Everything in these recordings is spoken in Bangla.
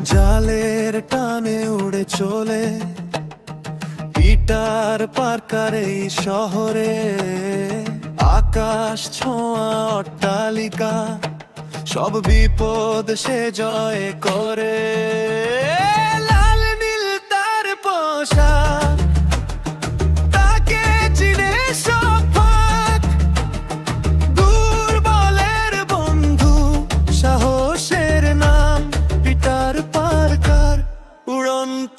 জালের টানে উড়ে চলে পিটার পার্কার এই শহরে, আকাশ ছোঁয়া অট্টালিকা সব বিপদ সে জয় করে। লাল নীল তার পোশাক, তাকে চিনে সব ফাঁক। দুর্বলের বন্ধু, সাহসের নাম পিটার পার্কার। উড়ন্ত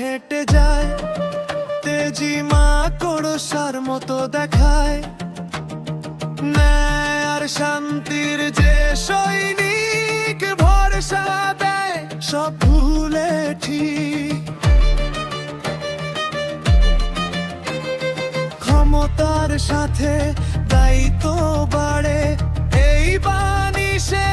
হেঁটে যায়, তেজি মা করসার মতো দেখায়। ন্যায় আর শান্তির যে সৈনিক ভরসা দেয়, সব ভুলে ঠিক। ক্ষমতার সাথে দায়িত্ব বাড়ে, এই বাণী সে